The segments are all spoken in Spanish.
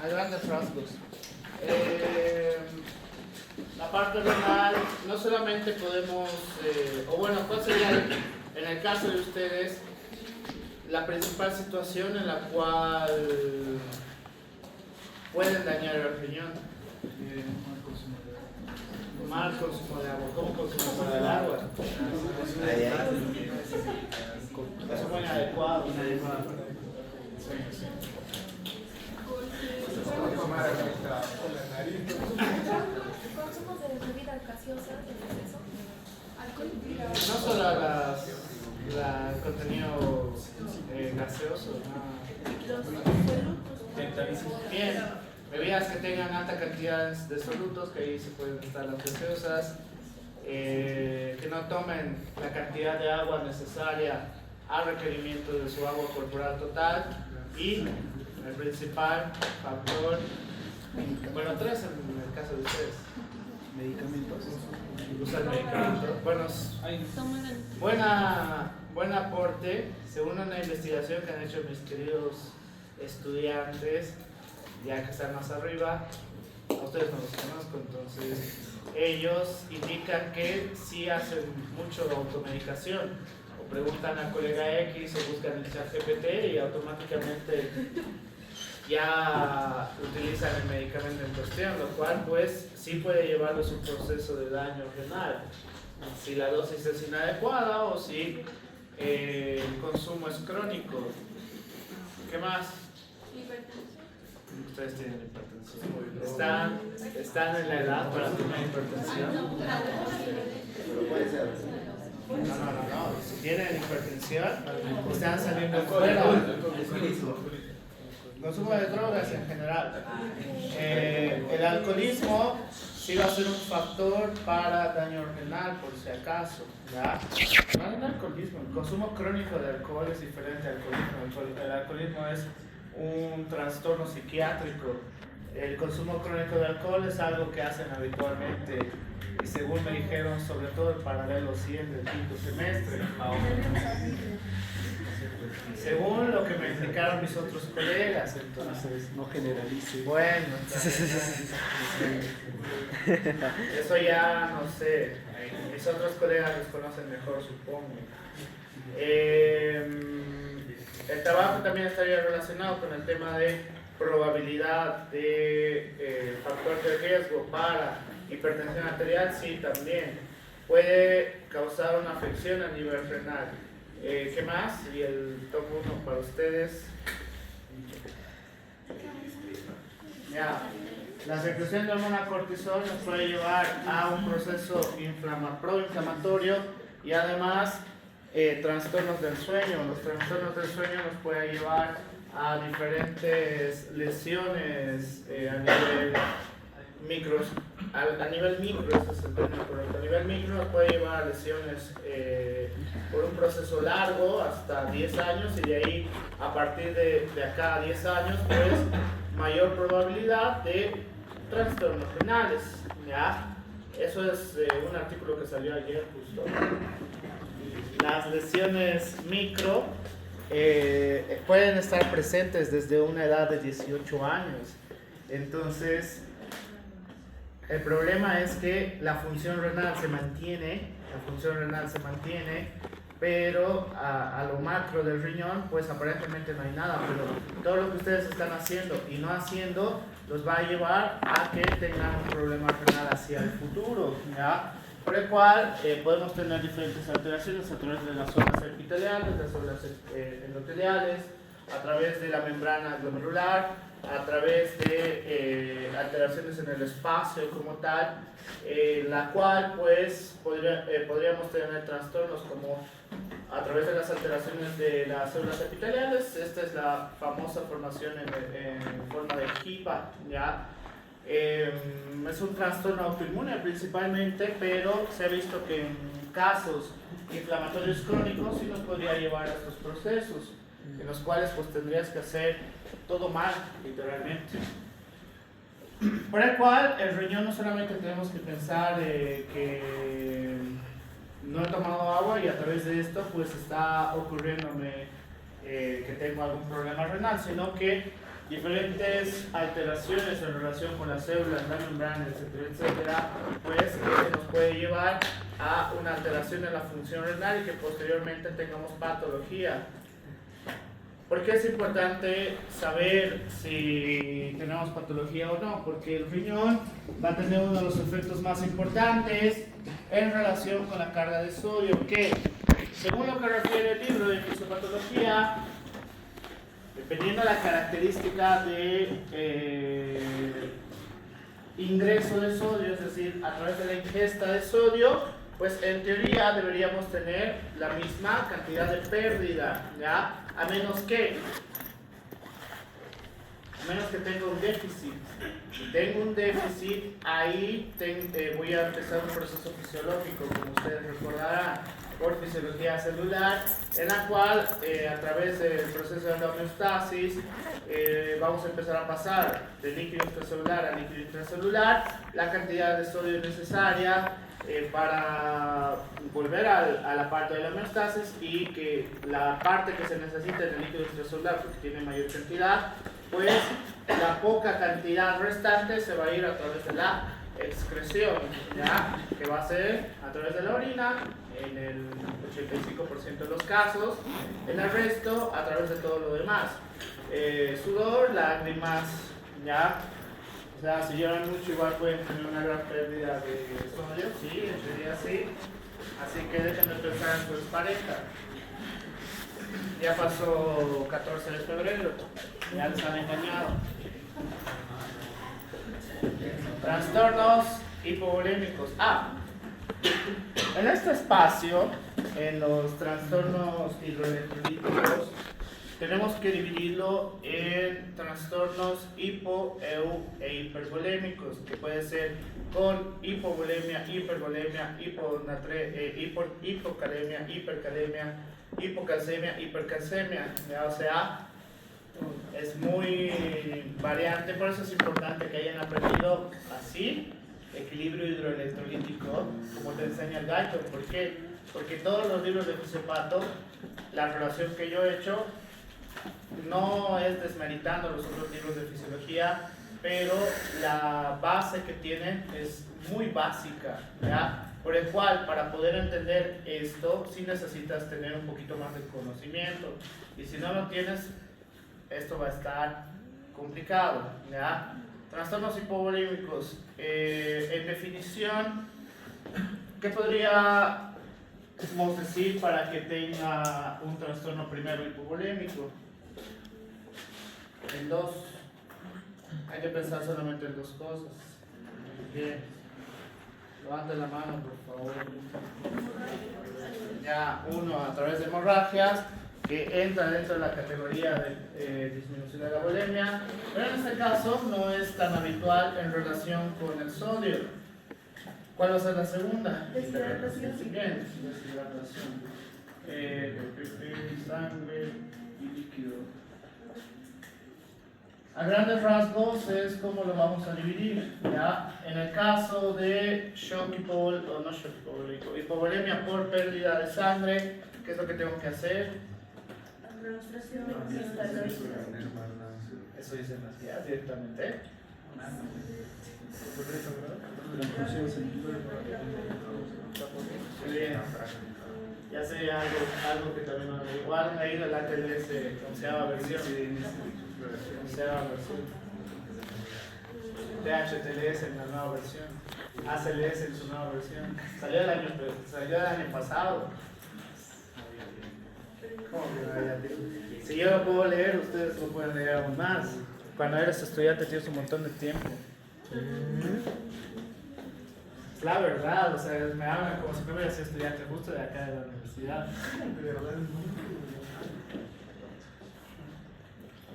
a grandes rasgos. La parte renal, no solamente podemos, o bueno, ¿cuál sería, en el caso de ustedes, la principal situación en la cual pueden dañar el riñón? Mal consumo de agua. ¿Cómo consumo del agua? Consumo inadecuado. Consumo de bebidas gaseosas en exceso, alcohol. No solo el contenido gaseoso, no. Bien, bebidas que tengan alta cantidad de solutos, que ahí se pueden estar las gaseosas, que no tomen la cantidad de agua necesaria al requerimiento de su agua corporal total, y el principal factor, bueno, tres en el caso de ustedes. Medicamentos. Usar medicamentos. Bueno, buen aporte, según una investigación que han hecho mis queridos estudiantes, ya que están más arriba, a ustedes no los conozco, entonces ellos indican que sí hacen mucho automedicación, o preguntan al colega X o buscan el chat GPT y automáticamente ya utilizan el medicamento en cuestión, lo cual pues sí puede llevarlos a un proceso de daño renal, si la dosis es inadecuada o si el consumo es crónico. ¿Qué más? Hipertensión. Ustedes tienen hipertensión. ¿Están en la edad para tener hipertensión? Pero puede ser. No. Si tienen hipertensión, están saliendo fuera. Consumo de drogas en general. El alcoholismo sí va a ser un factor para daño renal, por si acaso, ¿ya? No el alcoholismo, el consumo crónico de alcohol es diferente al alcoholismo. El alcoholismo es un trastorno psiquiátrico. El consumo crónico de alcohol es algo que hacen habitualmente, y según me dijeron, sobre todo el paralelo 100 del quinto semestre. Según lo que me explicaron mis otros colegas, entonces. No generalice. Bueno, eso ya no sé. Mis otros colegas los conocen mejor, supongo. El tabaco también estaría relacionado con el tema de probabilidad de factor de riesgo para hipertensión arterial, sí, también. Puede causar una afección a nivel renal. ¿Qué más? Y el top 1 para ustedes. Ya. La secreción de hormona cortisol nos puede llevar a un proceso proinflamatorio y además trastornos del sueño. Los trastornos del sueño nos pueden llevar a diferentes lesiones a nivel micro. A nivel micro, este es el término correcto. A nivel micro nos puede llevar a lesiones por un proceso largo, hasta 10 años, y de ahí, a partir de acá a 10 años, pues mayor probabilidad de trastornos renales, ¿ya? Eso es un artículo que salió ayer justo. Las lesiones micro pueden estar presentes desde una edad de 18 años. Entonces, el problema es que la función renal se mantiene, pero a lo macro del riñón, pues aparentemente no hay nada, pero todo lo que ustedes están haciendo y no haciendo los va a llevar a que tengan un problema renal hacia el futuro, ¿ya? Por el cual podemos tener diferentes alteraciones a través de las zonas epiteliales, las zonas endoteliales, a través de la membrana glomerular, a través de alteraciones en el espacio como tal, la cual pues podríamos tener trastornos como a través de las alteraciones de las células epiteliales. Esta es la famosa formación en forma de jiba, ¿ya? Es un trastorno autoinmune principalmente, pero se ha visto que en casos inflamatorios crónicos sí nos podría llevar a estos procesos, en los cuales pues tendrías que hacer todo mal, literalmente. Por el cual, el riñón no solamente tenemos que pensar que no he tomado agua y a través de esto pues está ocurriéndome que tengo algún problema renal, sino que diferentes alteraciones en relación con las células, la membrana, etcétera, etcétera, pues eso nos puede llevar a una alteración en la función renal y que posteriormente tengamos patología. ¿Por qué es importante saber si tenemos patología o no? Porque el riñón va a tener uno de los efectos más importantes en relación con la carga de sodio, que según lo que refiere el libro de fisiopatología, dependiendo de la característica de ingreso de sodio, es decir, a través de la ingesta de sodio, pues en teoría deberíamos tener la misma cantidad de pérdida, ¿ya? A menos que tenga un déficit. Si tengo un déficit, ahí voy a empezar un proceso fisiológico, como ustedes recordarán, por fisiología celular, en la cual a través del proceso de la homeostasis vamos a empezar a pasar de líquido extracelular a líquido intracelular la cantidad de sodio necesaria para volver a la parte de la homeostasis, y que la parte que se necesita en el líquido extracelular, porque tiene mayor cantidad, pues la poca cantidad restante se va a ir a través de la excreción, ¿ya? Que va a ser a través de la orina en el 85% de los casos, en el resto a través de todo lo demás, sudor, lágrimas, ¿ya? O sea, si lloran mucho igual pueden tener una gran pérdida de sodio, sí, en teoría sí, así que dejen de pensar en su pareja. Ya pasó 14 de febrero, ya les han engañado. Trastornos hipovolémicos. En este espacio, en los trastornos hidroelectrolíticos, tenemos que dividirlo en trastornos hipo, eu e hipervolémicos, que puede ser con hipovolemia, hipervolemia, hipocalemia, hipercalemia, hipocalcemia, hipercalcemia. ¿Ya? O sea, es muy variante, por eso es importante que hayan aprendido así equilibrio hidroelectrolítico, como te enseña el Galton. ¿Por qué? Porque todos los libros de fisiopato, la relación que yo he hecho, no es desmeritando los otros libros de fisiología, pero la base que tienen es muy básica, ¿ya? Por el cual, para poder entender esto, sí necesitas tener un poquito más de conocimiento, y si no lo tienes, esto va a estar complicado, ¿ya? Trastornos hipovolémicos, en definición, ¿qué podríamos decir para que tenga un trastorno primero hipovolémico? En dos. Hay que pensar solamente en dos cosas. Bien. Levanten la mano, por favor. Ya, uno, a través de hemorragias, que entra dentro de la categoría de disminución de la volemia, pero en este caso no es tan habitual en relación con el sodio. ¿Cuál va a ser la segunda? Deshidratación. Bien, deshidratación. Sangre y líquido. A grandes rasgos es como lo vamos a dividir, ¿ya? En el caso de hipovolemia por pérdida de sangre, ¿qué es lo que tengo que hacer? Administración Eso dicen las guías directamente. Muy bien. Ya sé algo que también no igual ha ido el ATLS, onceava versión. Onceava versión. THTLS en la nueva versión. ACLS en su nueva versión. Salió el año pasado. ¿Cómo que no había tiempo? Si yo lo puedo leer, ustedes lo pueden leer aún más. Cuando eres estudiante tienes un montón de tiempo. Es la verdad, o sea, me hablan como si fuera estudiante justo de acá de la universidad.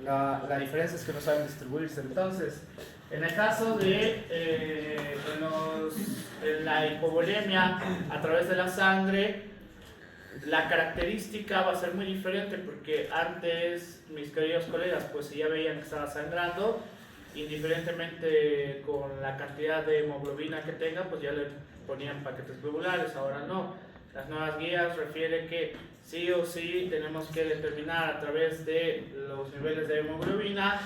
La diferencia es que no saben distribuirse. Entonces, en el caso de en la hipovolemia a través de la sangre, la característica va a ser muy diferente, porque antes mis queridos colegas pues si ya veían que estaba sangrando, indiferentemente con la cantidad de hemoglobina que tenga, pues ya le ponían paquetes globulares. Ahora no. Las nuevas guías refieren que sí o sí tenemos que determinar a través de los niveles de hemoglobina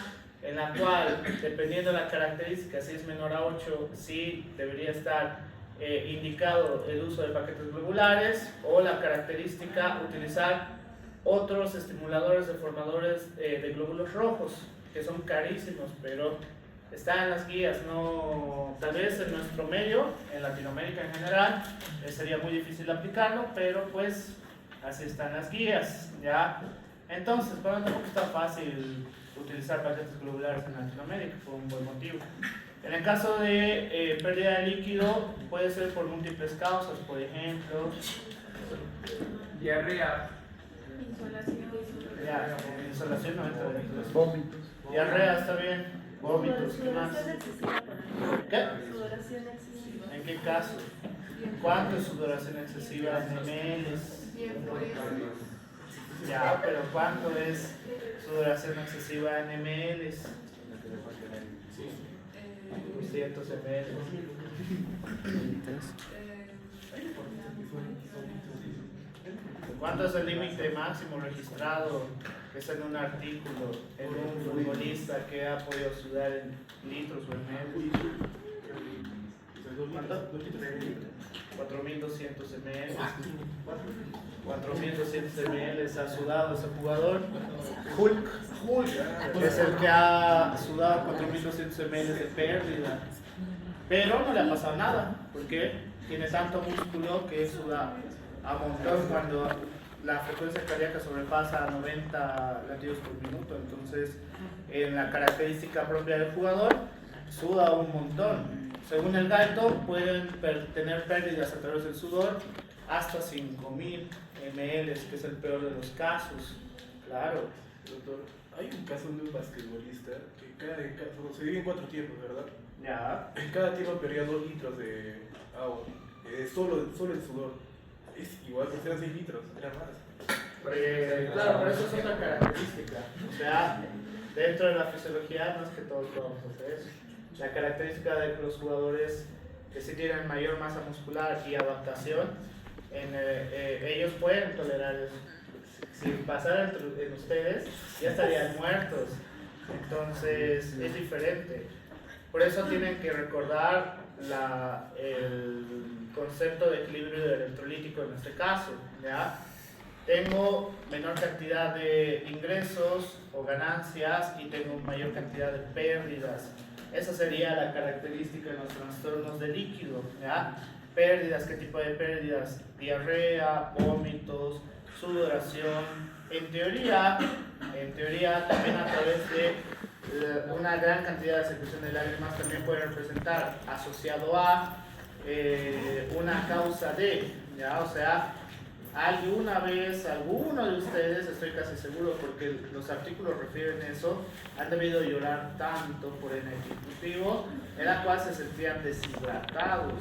en la cual, dependiendo de la característica, si es menor a 8, sí debería estar indicado el uso de paquetes globulares, o la característica utilizar otros estimuladores deformadores de glóbulos rojos, que son carísimos, pero están en las guías. No, tal vez en nuestro medio, en Latinoamérica en general, sería muy difícil aplicarlo, pero pues así están las guías, ¿ya? Entonces, bueno, tampoco está fácil utilizar paquetes globulares en Latinoamérica, por un buen motivo. En el caso de pérdida de líquido, puede ser por múltiples causas, por ejemplo, diarrea, insolación no entra dentro de eso. Vómitos. Diarrea está bien, vómitos, ¿qué más? Sudoración excesiva. ¿Qué? Sudoración excesiva. ¿En qué caso? ¿Cuánto es sudoración excesiva en ml? Ya, pero ¿cuánto es sudoración excesiva en ml? 200 ml. ¿Cuánto es el límite máximo registrado? Que es en un artículo, en un futbolista que ha podido sudar en litros o en ml. ¿Cuánto? 4.200 ml. 4.200 ml ha sudado ese jugador. Hulk es el que ha sudado 4.200 ml de pérdida. Pero no le ha pasado nada, porque tiene tanto músculo que suda a montón cuando la frecuencia cardíaca sobrepasa 90 latidos por minuto. Entonces, en la característica propia del jugador, suda un montón. Según el gaito, pueden tener pérdidas a través del sudor hasta 5.000 ml, que es el peor de los casos. Claro. Doctor, hay un caso de un basquetbolista que se divide en 4 tiempos, ¿verdad? Ya. En cada tiempo perdía 2 litros de agua, solo el sudor. Es igual, pues eran 6 litros, era más. Claro, pero eso es otra característica. O sea, dentro de la fisiología no es que todos podamos hacer eso. La característica de los jugadores que sí tienen mayor masa muscular y adaptación, ellos pueden tolerar eso. Si pasara en ustedes, ya estarían muertos. Entonces, es diferente. Por eso tienen que recordar el concepto de equilibrio electrolítico en este caso, ¿ya? Tengo menor cantidad de ingresos o ganancias y tengo mayor cantidad de pérdidas. Esa sería la característica de los trastornos de líquido, ¿ya? Pérdidas, ¿qué tipo de pérdidas? Diarrea, vómitos, sudoración. En teoría, también a través de una gran cantidad de secreción de lágrimas también puede representar asociado a una causa de, ¿ya? O sea, alguna vez, alguno de ustedes, estoy casi seguro porque los artículos refieren eso, han debido llorar tanto por el ejecutivo en la cual se sentían deshidratados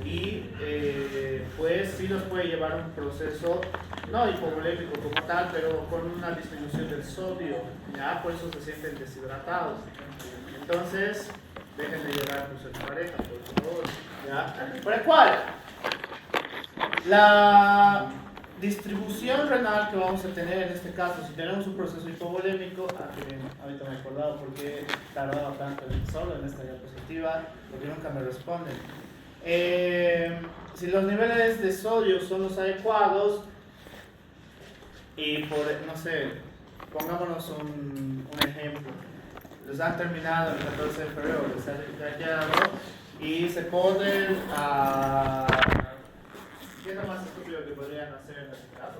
y pues sí los puede llevar a un proceso no hipovolémico como tal, pero con una disminución del sodio, ya por eso se sienten deshidratados. Entonces dejen de llorar por su pareja, por favor, ya. ¿Por el cual? La distribución renal que vamos a tener en este caso, si tenemos un proceso hipovolémico, ahorita me he acordado por qué tardaba tanto solo en esta diapositiva, porque nunca me responden. Si los niveles de sodio son los adecuados, y por, no sé, pongámonos un ejemplo, les han terminado el 14 de febrero, les han quedado, y se ponen a... ¿Qué es lo más estúpido que podrían hacer en este caso?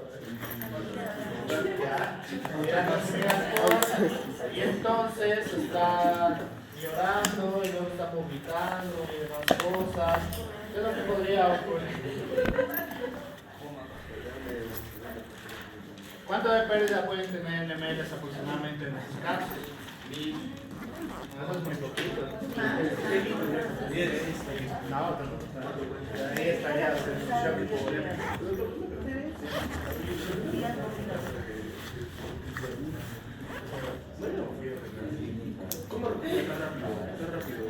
Y entonces está llorando y luego está vomitando y demás cosas. ¿Qué es lo que podría ocurrir? ¿Cuánto de pérdida pueden tener en ml aproximadamente en estos casos? Y eso es muy poquito. No, ahí estaría el shock hipovolémico. ¿Cómo tan rápido?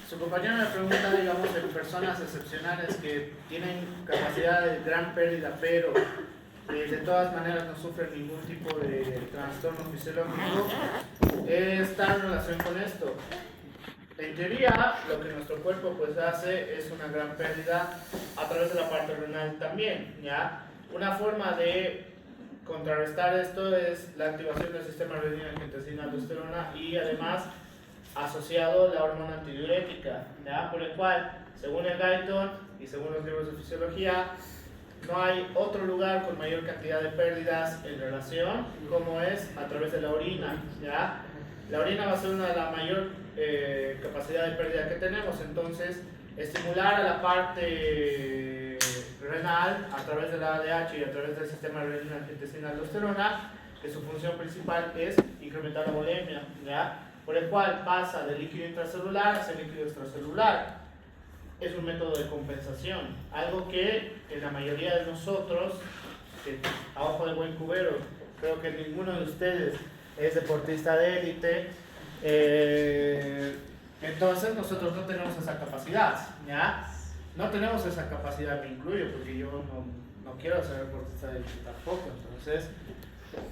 Su compañero me pregunta, digamos, en personas excepcionales que tienen capacidad de gran pérdida, pero de todas maneras no sufren ningún tipo de trastorno fisiológico, está en relación con esto. En teoría, lo que nuestro cuerpo pues hace es una gran pérdida a través de la parte renal también, ¿ya? Una forma de contrarrestar esto es la activación del sistema renina-angiotensina-aldosterona y además asociado la hormona antidiurética, ¿ya? Por el cual, según el Guyton y según los libros de fisiología, no hay otro lugar con mayor cantidad de pérdidas en relación como es a través de la orina, ¿ya? La orina va a ser una de las mayores capacidad de pérdida que tenemos, entonces estimular a la parte renal a través de la ADH y a través del sistema renina-angiotensina-aldosterona, que su función principal es incrementar la volemia, ¿ya? Por el cual pasa del líquido intracelular hacia el líquido extracelular. Es un método de compensación, algo que en la mayoría de nosotros, que a ojo de buen cubero, creo que ninguno de ustedes es deportista de élite, entonces nosotros no tenemos esa capacidad, ¿ya? No tenemos esa capacidad, me incluyo, porque yo no quiero ser deportista de élite tampoco, entonces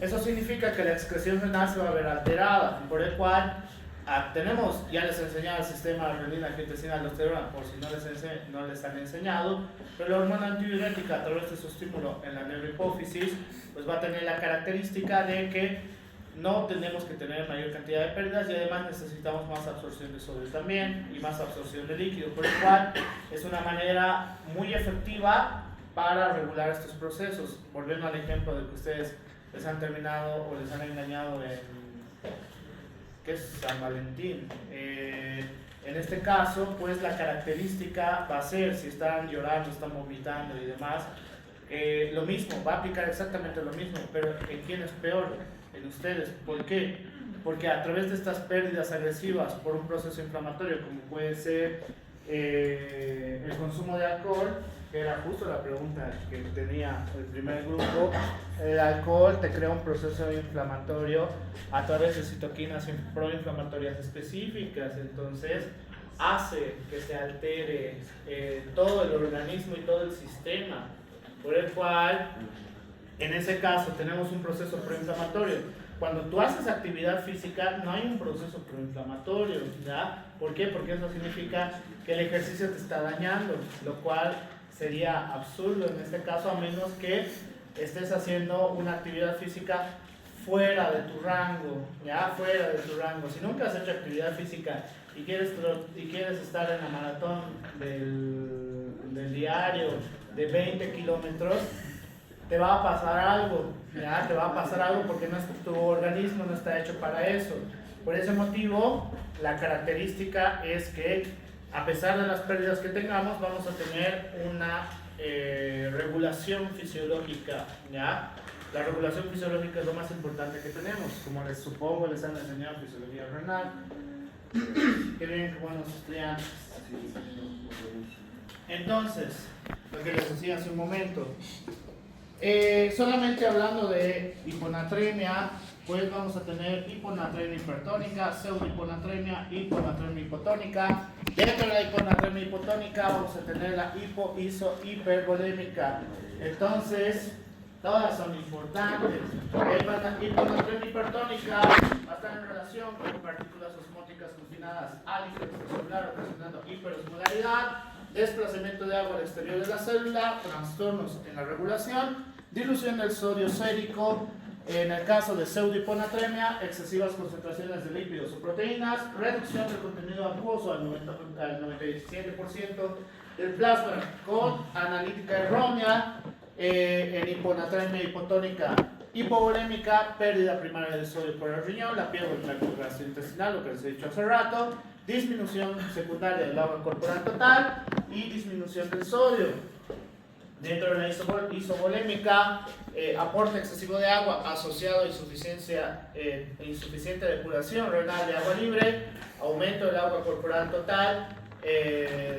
eso significa que la excreción renal se va a ver alterada, por el cual tenemos, ya les he enseñado el sistema renina-angiotensina-aldosterona, por si no les han enseñado, pero la hormona antidiurética a través de su estímulo en la neurohipófisis pues va a tener la característica de que no tenemos que tener mayor cantidad de pérdidas y además necesitamos más absorción de sodio también y más absorción de líquido, por el cual es una manera muy efectiva para regular estos procesos. Volviendo al ejemplo de que ustedes les han terminado o les han engañado en ¿qué es San Valentín? En este caso, pues la característica va a ser, si están llorando, están vomitando y demás, lo mismo, va a aplicar exactamente lo mismo, pero ¿en quién es peor? En ustedes. ¿Por qué? Porque a través de estas pérdidas agresivas por un proceso inflamatorio, como puede ser el consumo de alcohol, que era justo la pregunta que tenía el primer grupo, el alcohol te crea un proceso inflamatorio a través de citoquinas proinflamatorias específicas, entonces hace que se altere todo el organismo y todo el sistema, por el cual en ese caso tenemos un proceso proinflamatorio. Cuando tú haces actividad física no hay un proceso proinflamatorio, ¿ya? ¿Por qué? Porque eso significa que el ejercicio te está dañando, lo cual sería absurdo en este caso, a menos que estés haciendo una actividad física fuera de tu rango, ¿ya? Fuera de tu rango. Si nunca has hecho actividad física y quieres estar en la maratón del diario de 20 kilómetros, te va a pasar algo, ¿ya? Te va a pasar algo porque tu organismo no está hecho para eso. Por ese motivo, la característica es que a pesar de las pérdidas que tengamos, vamos a tener una regulación fisiológica, ¿ya? La regulación fisiológica es lo más importante que tenemos, como les supongo les han enseñado fisiología renal. Qué bien, qué buenos estudiantes. Entonces, lo que les decía hace un momento, solamente hablando de hiponatremia, pues vamos a tener hiponatremia hipertónica, pseudohiponatremia, hiponatremia hipotónica. Dentro de la hiponatremia hipotónica vamos a tener la hipoisohipervolémica. Entonces, todas son importantes. La hiponatremia hipertónica va a estar en relación con partículas osmóticas confinadas al extracelular, ocasionando hiperosmolaridad, desplazamiento de agua al exterior de la célula, trastornos en la regulación, dilución del sodio sérico, en el caso de pseudohiponatremia, excesivas concentraciones de lípidos o proteínas, reducción del contenido acuoso al 97% del plasma con analítica errónea, en hiponatremia hipotónica hipovolémica, pérdida primaria de sodio por el riñón, la piel o el tracto gastrointestinal, lo que les he dicho hace rato, disminución secundaria del agua corporal total y disminución del sodio. Dentro de la isovolémica, aporte excesivo de agua asociado a insuficiente depuración renal de agua libre, aumento del agua corporal total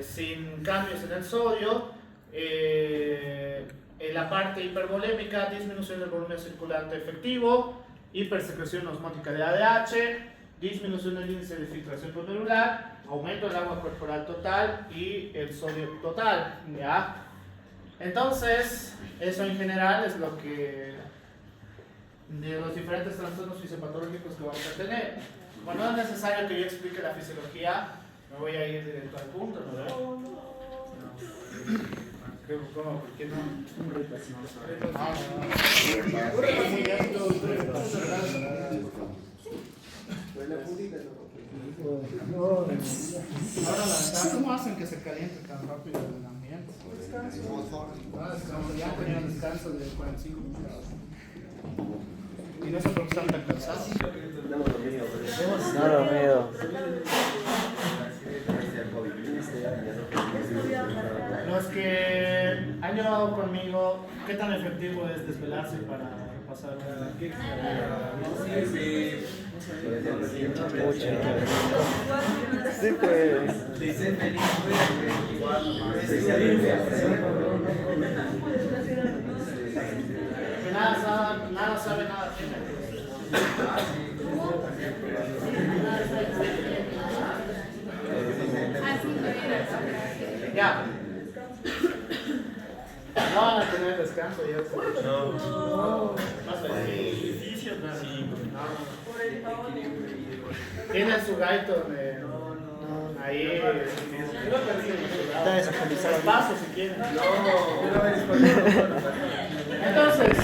sin cambios en el sodio. En la parte hipervolémica, disminución del volumen circulante efectivo, hipersecreción osmótica de ADH, disminución del índice de filtración glomerular, aumento del agua corporal total y el sodio total, ¿ya? Entonces, eso en general es lo que de los diferentes trastornos fisiopatológicos que vamos a tener. Bueno, no es necesario que yo explique la fisiología, me voy a ir directo al punto, ¿no? Creo que ¿cómo? ¿Por qué no? Un repasito. Ahora, ¿cómo hacen que se caliente tan rápido el ambiente? Ya han tenido descanso de 45 minutos. Y no sé por qué están tan cansados. No lo veo. Los que han llevado conmigo, ¿qué tan efectivo es desvelarse para pasar Sí, pues. Que nada sabe, nada tiene. Ya. No van a tener descanso ya. No. Tienen su gaito ahí. Está desactualizado. Paso si quieren. Entonces,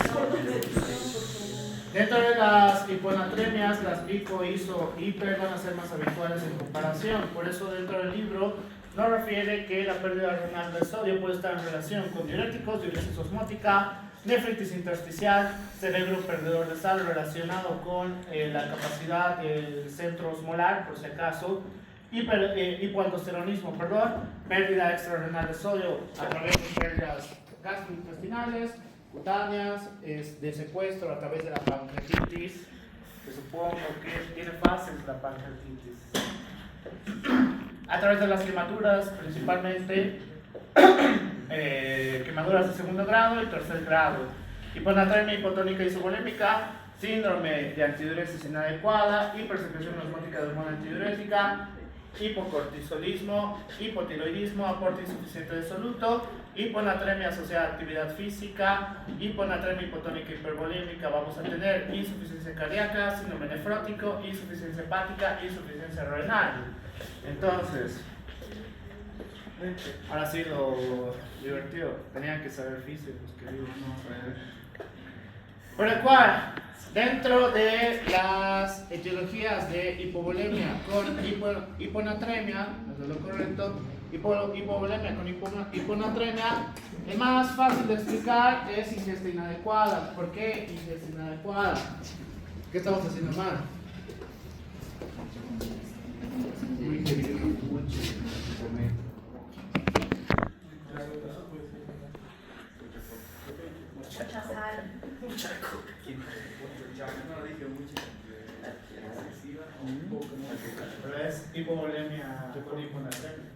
dentro de las hiponatremias, las hipo, iso, hiper van a ser más habituales en comparación. Por eso dentro del libro nos refiere que la pérdida renal de sodio puede estar en relación con diuréticos, diuresis osmótica, nefritis intersticial, cerebro perdedor de sal relacionado con la capacidad del centro osmolar, por si acaso, hipoaldosteronismo, pérdida extrarrenal de sodio a través de pérdidas gastrointestinales, cutáneas, de secuestro a través de la pancreatitis, que supongo que tiene fases la pancreatitis. A través de las quemaduras, principalmente quemaduras de segundo grado y tercer grado, hiponatremia hipotónica isovolémica, síndrome de antidiuresis inadecuada, hipersecreción osmótica de hormona antidiurética, hipocortisolismo, hipotiroidismo, aporte insuficiente de soluto, hiponatremia asociada a actividad física, hiponatremia hipotónica hipervolémica, vamos a tener insuficiencia cardíaca, síndrome nefrótico, insuficiencia hepática, insuficiencia renal. Entonces, ahora sí lo divertido, tenían que saber física, los que digo, no. Por el cual, dentro de las etiologías de hipovolemia con hiponatremia, eso es lo correcto, hipovolemia con hiponatremia, el más fácil de explicar es ingesta inadecuada. ¿Por qué ingesta inadecuada? ¿Qué estamos haciendo mal? Mucha sal. Pero es hipovolemia con hiponatremia.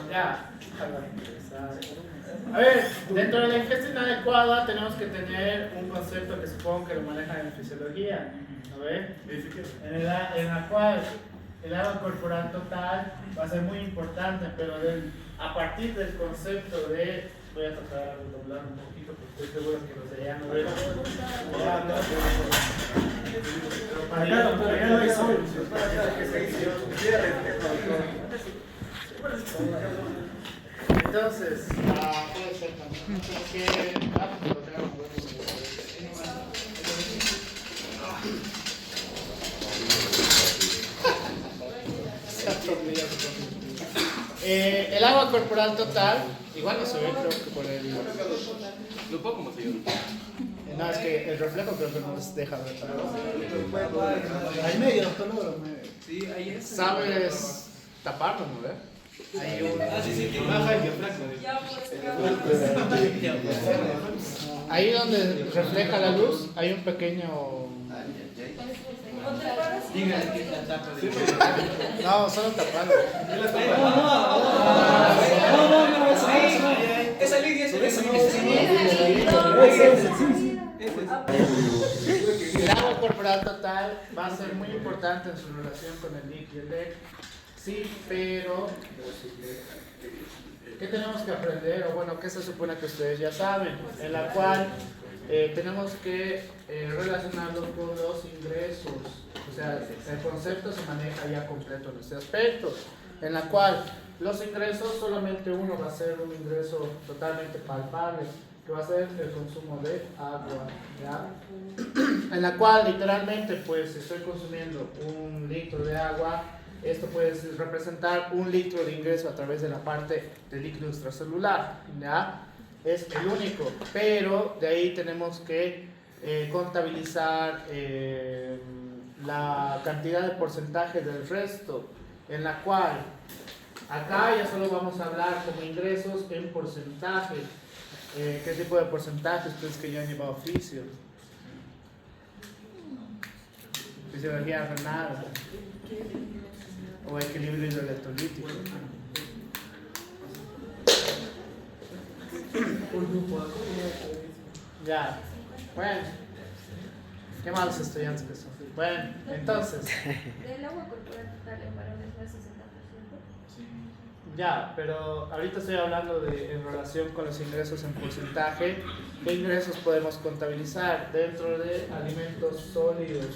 Ya. A ver, dentro de la ingesta inadecuada tenemos que tener un concepto que supongo que lo manejan en fisiología, ¿no ve? En la cual el agua corporal total va a ser muy importante, pero a partir del concepto de, voy a tratar de doblar un poquito porque estoy seguro que los de allá no ven. No hay sol. Entonces, puede ser también. Porque, lo tenemos el agua corporal total, igual no se ve, creo que por el. Lo poco como se llama. No, es que el reflejo creo que no les deja ver. Ahí medio, hasta luego. Sí, ahí es. ¿Sabes taparlo, no ve? Ahí sí, baja y Ahí donde refleja la luz hay un pequeño. No, solo taparlo. No, esa línea, esa El agua corporal total va a ser muy importante en su relación con el líquido. Sí, pero ¿qué tenemos que aprender? O bueno, ¿qué se supone que ustedes ya saben? En la cual tenemos que relacionarlo con los ingresos. O sea, el concepto se maneja ya completo en este aspecto. En la cual los ingresos, solamente uno va a ser un ingreso totalmente palpable, que va a ser el consumo de agua, ¿ya? En la cual literalmente pues estoy consumiendo 1 litro de agua. Esto puede representar 1 litro de ingreso a través de la parte del líquido extracelular, ¿ya? Es el único, pero de ahí tenemos que contabilizar la cantidad de porcentaje del resto, en la cual acá ya solo vamos a hablar como ingresos en porcentaje. ¿Qué tipo de porcentaje? Ustedes que ya han llevado oficio, fisiología renal o equilibrio electrolítico. Ya, bueno, qué malos estudiantes que son. Bueno, entonces. ¿El agua corporal total en varones no es 60%? Ya, pero ahorita estoy hablando en relación con los ingresos en porcentaje. ¿Qué ingresos podemos contabilizar dentro de alimentos sólidos?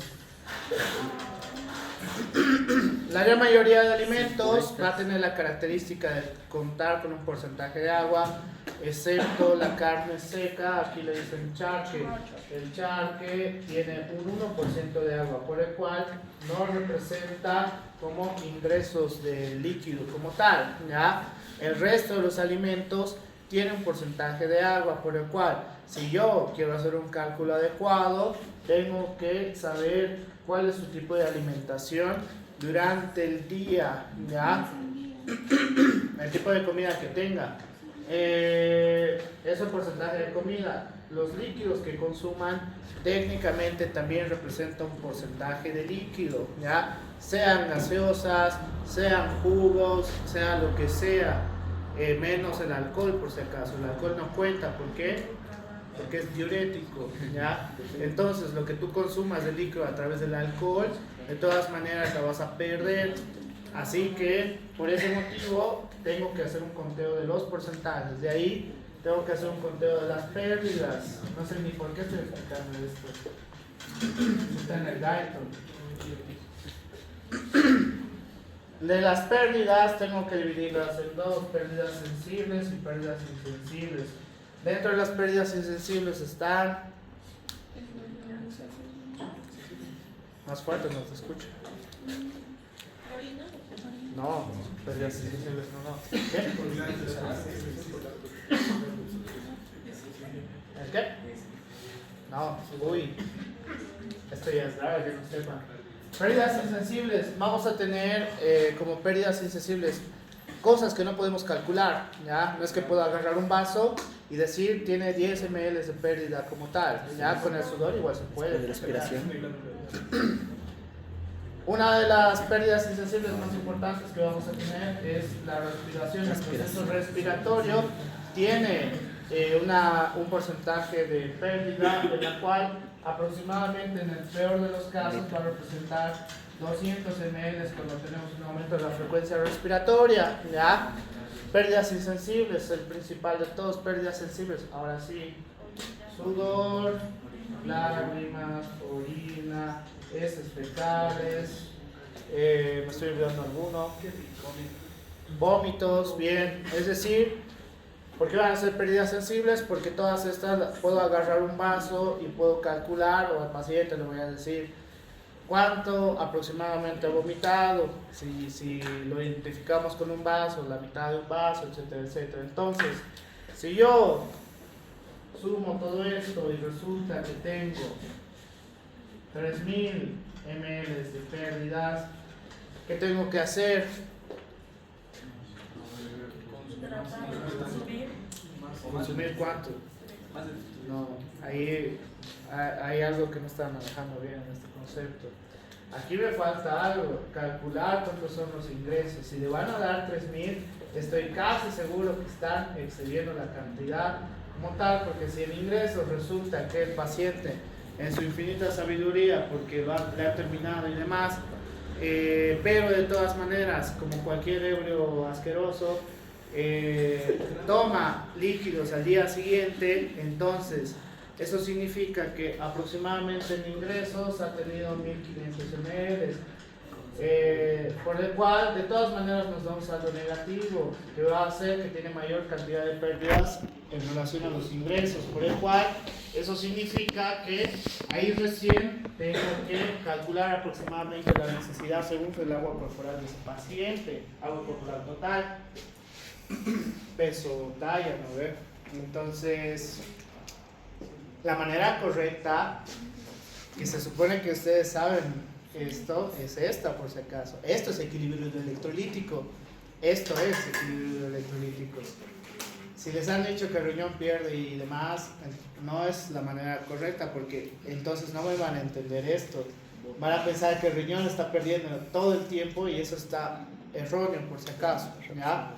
La gran mayoría de alimentos va a tener la característica de contar con un porcentaje de agua, excepto la carne seca. Aquí le dicen charque. El charque tiene un 1% de agua, por el cual no representa como ingresos de líquido como tal, ¿ya? El resto de los alimentos tienen un porcentaje de agua, por el cual si yo quiero hacer un cálculo adecuado, tengo que saber cuál es su tipo de alimentación durante el día, ¿ya? El tipo de comida que tenga. Ese porcentaje de comida, los líquidos que consuman, técnicamente también representa un porcentaje de líquido, ¿ya? Sean gaseosas, sean jugos, sea lo que sea, menos el alcohol por si acaso. El alcohol no cuenta, ¿por qué? Porque es diurético, ¿ya? Entonces lo que tú consumas de líquido a través del alcohol, de todas maneras la vas a perder. Así que por ese motivo tengo que hacer un conteo de los porcentajes. De ahí tengo que hacer un conteo de las pérdidas. No sé ni por qué estoy explicando esto. Está en el Dayton. De las pérdidas tengo que dividirlas en dos: pérdidas sensibles y pérdidas insensibles. Dentro de las pérdidas insensibles están... Más fuerte, no te escucho. No, pérdidas insensibles no. ¿Qué? ¿El qué? No, uy. Esto ya es grave, que no sepa. Pérdidas insensibles. Vamos a tener como pérdidas insensibles cosas que no podemos calcular, ¿ya? No es que puedo agarrar un vaso y decir tiene 10 ml de pérdida como tal, ¿ya? Con el sudor igual se puede. Respiración. Una de las pérdidas insensibles más importantes que vamos a tener es la respiración. El proceso respiratorio tiene un porcentaje de pérdida, en la cual aproximadamente en el peor de los casos va a representar 200 ml cuando tenemos un aumento de la frecuencia respiratoria, ¿ya? Pérdidas insensibles, el principal de todos, pérdidas sensibles. Ahora sí, sudor, lágrimas, orina, heces fecales, me estoy olvidando alguno, vómitos, bien, es decir, ¿por qué van a ser pérdidas sensibles? Porque todas estas puedo agarrar un vaso y puedo calcular, o al paciente le voy a decir cuánto aproximadamente ha vomitado, si lo identificamos con un vaso, la mitad de un vaso, etcétera, etcétera. Entonces, si yo sumo todo esto y resulta que tengo 3000 ml de pérdidas, ¿qué tengo que hacer? ¿Consumir cuánto? No, ahí hay algo que no está manejando bien en este concepto. aquí me falta algo, calcular cuántos son los ingresos. Si le van a dar 3.000, estoy casi seguro que están excediendo la cantidad como tal, porque si el ingreso resulta que el paciente en su infinita sabiduría, porque le ha terminado y demás, pero de todas maneras, como cualquier ebrio asqueroso, toma líquidos al día siguiente, entonces eso significa que aproximadamente en ingresos ha tenido 1.500 ml, por el cual de todas maneras nos da un saldo negativo, que va a hacer que tiene mayor cantidad de pérdidas en relación a los ingresos, por el cual eso significa que ahí recién tengo que calcular aproximadamente la necesidad según el agua corporal de ese paciente, agua corporal total, peso, talla, ¿no ve? Entonces, la manera correcta, que se supone que ustedes saben esto, es esta por si acaso. Esto es equilibrio electrolítico. Esto es equilibrio electrolítico. Si les han dicho que el riñón pierde y demás, no es la manera correcta, porque entonces no me van a entender esto. Van a pensar que el riñón está perdiendo todo el tiempo y eso está erróneo por si acaso, ¿ya?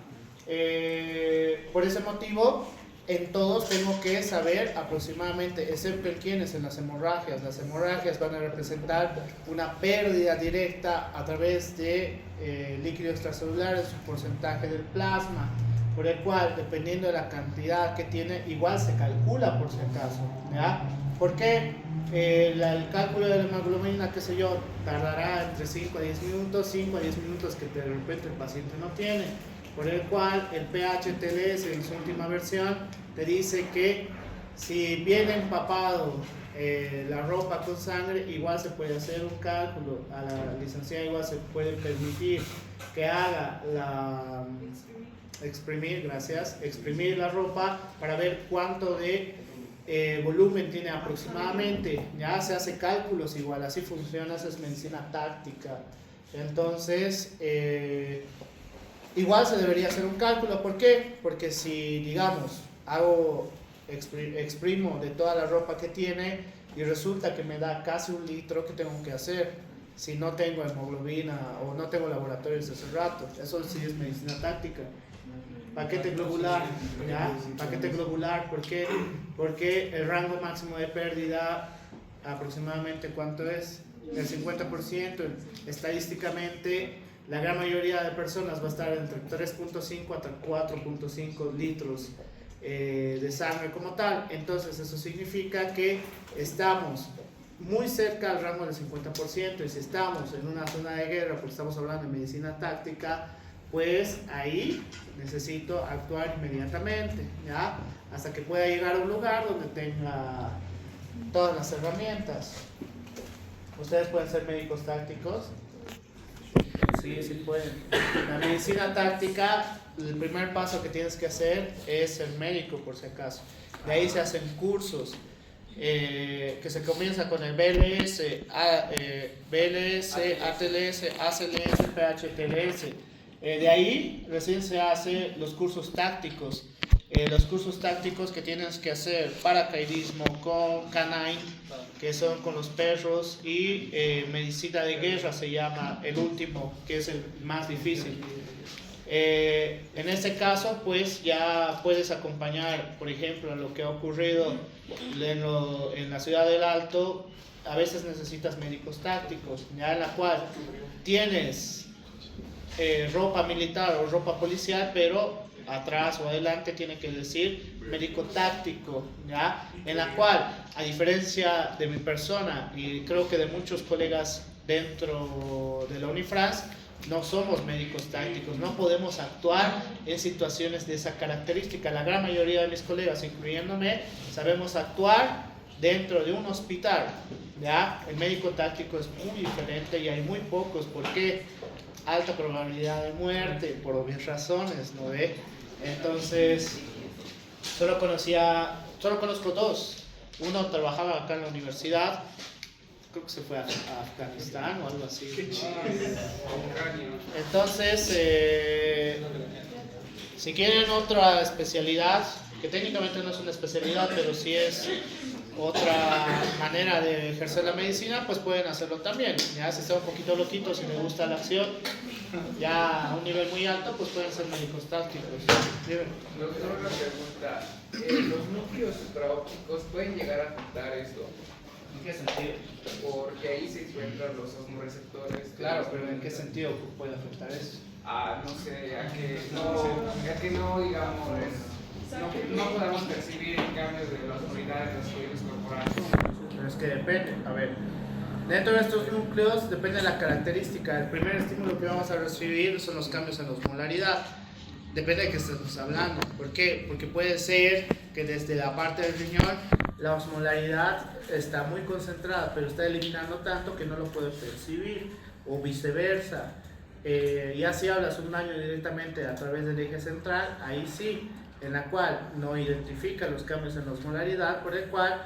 Por ese motivo, en todos tengo que saber aproximadamente, excepto en quienes, en las hemorragias. Las hemorragias van a representar una pérdida directa a través de líquido extracelular en su porcentaje del plasma, por el cual, dependiendo de la cantidad que tiene, igual se calcula por si acaso, ¿ya? ¿Por qué? El cálculo de la hemoglobina, qué sé yo, tardará entre 5 a 10 minutos, 5 a 10 minutos que de repente el paciente no tiene, por el cual el PH-TLS en su última versión te dice que si viene empapado la ropa con sangre, igual se puede hacer un cálculo. A la licenciada igual se puede permitir que haga exprimir la ropa para ver cuánto de volumen tiene aproximadamente. Ya se hace cálculos igual, así funciona, esa es medicina táctica. Entonces, igual se debería hacer un cálculo. ¿Por qué? Porque si, digamos, exprimo de toda la ropa que tiene y resulta que me da casi 1 litro, ¿qué tengo que hacer? Si no tengo hemoglobina o no tengo laboratorios hace rato. Eso sí es medicina táctica. Paquete globular, ¿ya? Paquete globular, ¿por qué? Porque el rango máximo de pérdida, aproximadamente, ¿cuánto es? El 50%. Estadísticamente, la gran mayoría de personas va a estar entre 3.5 hasta 4.5 litros de sangre como tal. Entonces, eso significa que estamos muy cerca al rango del 50%, y si estamos en una zona de guerra, porque estamos hablando de medicina táctica, pues ahí necesito actuar inmediatamente, ¿ya? Hasta que pueda llegar a un lugar donde tenga todas las herramientas. ¿Ustedes pueden ser médicos tácticos? Sí, sí pueden. La medicina táctica, el primer paso que tienes que hacer es ser médico, por si acaso. De ahí se hacen cursos. Que se comienza con el BLS, ATLS, ACLS, PHTLS. De ahí recién se hacen los cursos tácticos. Los cursos tácticos que tienes que hacer: paracaidismo con canine, que son con los perros, y medicina de guerra se llama el último, que es el más difícil. En este caso, pues ya puedes acompañar, por ejemplo, en lo que ha ocurrido en la ciudad del Alto. A veces necesitas médicos tácticos, ya, en la cual tienes ropa militar o ropa policial, pero atrás o adelante tiene que decir médico táctico, ¿ya? En la cual, a diferencia de mi persona y creo que de muchos colegas dentro de la Unifrance, no somos médicos tácticos, no podemos actuar en situaciones de esa característica. La gran mayoría de mis colegas, incluyéndome, sabemos actuar dentro de un hospital, ¿ya? El médico táctico es muy diferente y hay muy pocos, porque alta probabilidad de muerte, por obvias razones, ¿no ve? Entonces, solo conozco dos. Uno trabajaba acá en la universidad, creo que se fue a Afganistán o algo así. Entonces, si quieren otra especialidad, que técnicamente no es una especialidad, pero sí es otra manera de ejercer la medicina, pues pueden hacerlo también. Ya si están un poquito loquitos y les gusta la acción, ya a un nivel muy alto, pues pueden ser médicos tácticos. Doctor, una pregunta. ¿Los núcleos supraópticos pueden llegar a afectar esto? ¿En qué sentido? Porque ahí se encuentran los osmoreceptores. Claro, pero ¿en qué sentido puede afectar eso? No sé, ya que no, digamos, no podemos percibir cambios de la osmolalidad de los fluidos corporales. Pero es que depende, a ver, dentro de estos núcleos depende de la característica. El primer estímulo que vamos a recibir son los cambios en la osmolaridad. Depende de qué estemos hablando. ¿Por qué? Porque puede ser que desde la parte del riñón la osmolaridad está muy concentrada, pero está eliminando tanto que no lo puede percibir, o viceversa. Ya si hablas un daño directamente a través del eje central, ahí sí, en la cual no identifica los cambios en la osmolaridad, por el cual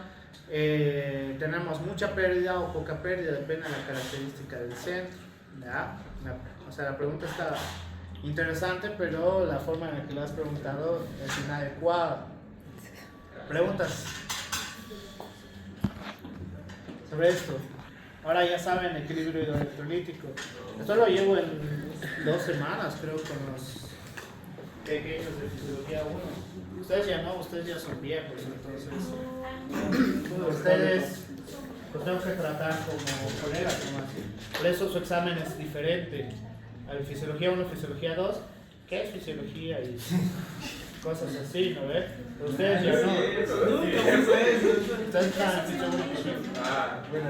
tenemos mucha pérdida o poca pérdida, depende de la característica del centro. ¿Ya? O sea, la pregunta está interesante, pero la forma en la que lo has preguntado es inadecuada. ¿Preguntas sobre esto? Ahora ya saben, equilibrio hidroelectrolítico. Esto lo llevo en 2 semanas, creo, con los pequeños de fisiología 1. Ustedes ya no, ustedes ya son viejos, entonces ustedes los tengo que tratar como colegas, por eso su examen es diferente. Al fisiología 1, fisiología 2, ¿qué es fisiología? Y cosas así, ¿no ves? Pero ustedes ya no. Ustedes están en fisiología 1.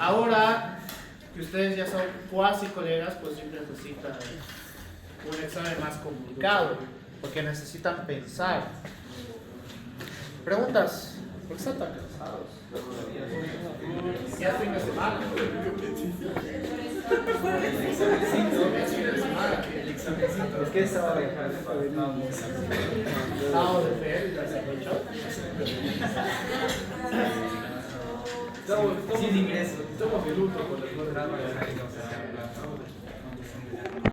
Ahora que ustedes ya son cuasi colegas, pues sí necesitan un examen más complicado, porque necesitan pensar. ¿Preguntas? ¿Por qué están tan cansados? ¿Ya fin de semana? Es que estaba de ¿Sábado de fe? ¿Las aprovechó? Estamos de luto con las